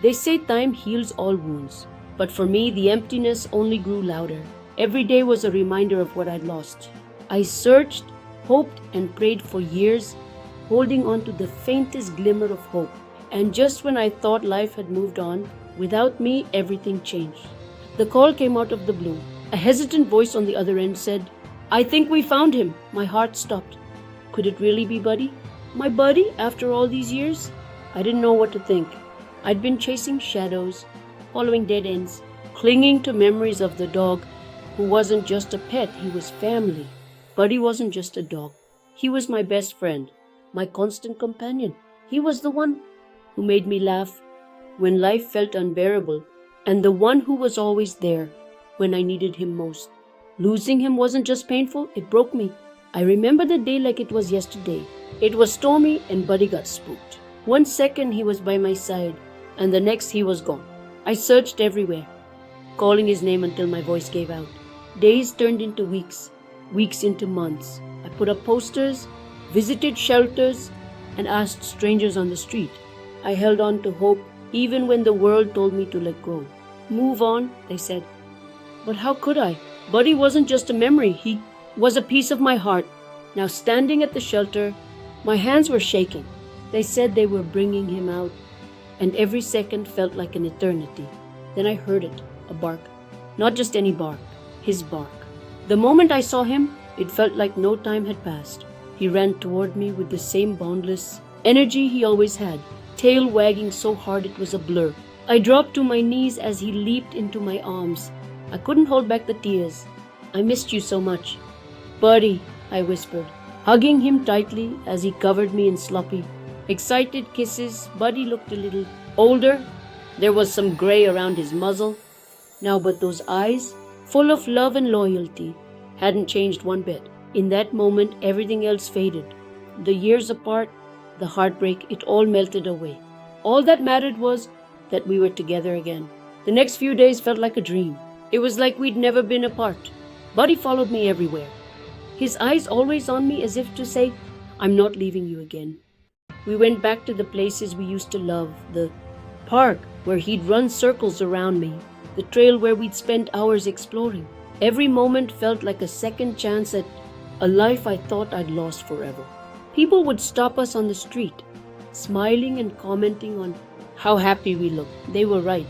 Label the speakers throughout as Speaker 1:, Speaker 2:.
Speaker 1: They say time heals all wounds, but for me, the emptiness only grew louder. Every day was a reminder of what I'd lost. I searched, hoped, and prayed for years, holding on to the faintest glimmer of hope. And just when I thought life had moved on, without me, everything changed. The call came out of the blue. A hesitant voice on the other end said, "I think we found him." My heart stopped. Could it really be Buddy? My buddy, after all these years? I didn't know what to think. I'd been chasing shadows, following dead ends, clinging to memories of the dog who wasn't just a pet, he was family. Buddy wasn't just a dog. He was my best friend, my constant companion. He was the one who made me laugh when life felt unbearable, and the one who was always there when I needed him most. Losing him wasn't just painful, it broke me. I remember the day like it was yesterday. It was stormy and Buddy got spooked. 1 second he was by my side, and the next he was gone. I searched everywhere, calling his name until my voice gave out. Days turned into weeks, weeks into months. I put up posters, visited shelters, and asked strangers on the street. I held on to hope even when the world told me to let go. Move on, they said. But how could I? Buddy wasn't just a memory, he was a piece of my heart. Now standing at the shelter, my hands were shaking. They said they were bringing him out, and every second felt like an eternity. Then I heard it, a bark. Not just any bark, his bark. The moment I saw him, it felt like no time had passed. He ran toward me with the same boundless energy he always had, tail wagging so hard it was a blur. I dropped to my knees as he leaped into my arms. I couldn't hold back the tears. "I missed you so much." "Buddy," I whispered, hugging him tightly as he covered me in sloppy, excited kisses. Buddy looked a little older. There was some gray around his muzzle now, but those eyes, full of love and loyalty, hadn't changed one bit. In that moment, everything else faded. The years apart, the heartbreak, it all melted away. All that mattered was that we were together again. The next few days felt like a dream. It was like we'd never been apart. Buddy followed me everywhere, his eyes always on me as if to say, "I'm not leaving you again." We went back to the places we used to love, the park where he'd run circles around me, the trail where we'd spend hours exploring. Every moment felt like a second chance at a life I thought I'd lost forever. People would stop us on the street, smiling and commenting on how happy we looked. They were right.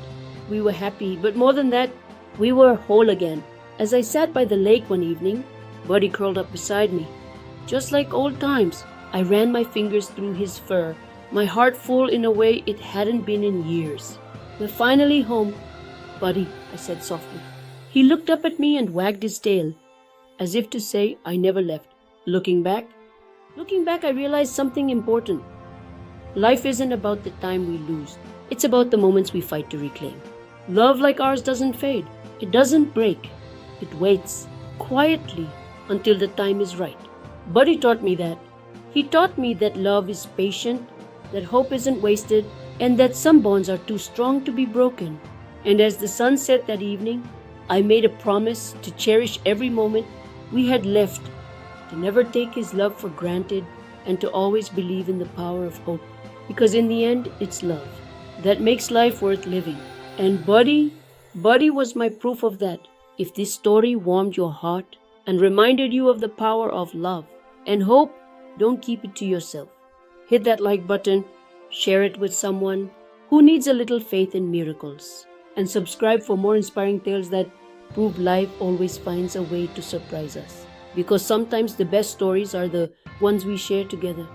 Speaker 1: We were happy, but more than that, we were whole again. As I sat by the lake one evening, Buddy curled up beside me. Just like old times, I ran my fingers through his fur, my heart full in a way it hadn't been in years. "We're finally home, Buddy," I said softly. He looked up at me and wagged his tail, as if to say I never left. Looking back, I realized something important. Life isn't about the time we lose. It's about the moments we fight to reclaim. Love like ours doesn't fade. It doesn't break. It waits quietly until the time is right. Buddy taught me that. He taught me that love is patient, that hope isn't wasted, and that some bonds are too strong to be broken. And as the sun set that evening, I made a promise to cherish every moment we had left, to never take his love for granted, and to always believe in the power of hope. Because in the end, it's love that makes life worth living. And Buddy was my proof of that. If this story warmed your heart and reminded you of the power of love and hope, don't keep it to yourself. Hit that like button, share it with someone who needs a little faith in miracles, and subscribe for more inspiring tales that prove life always finds a way to surprise us. Because sometimes the best stories are the ones we share together.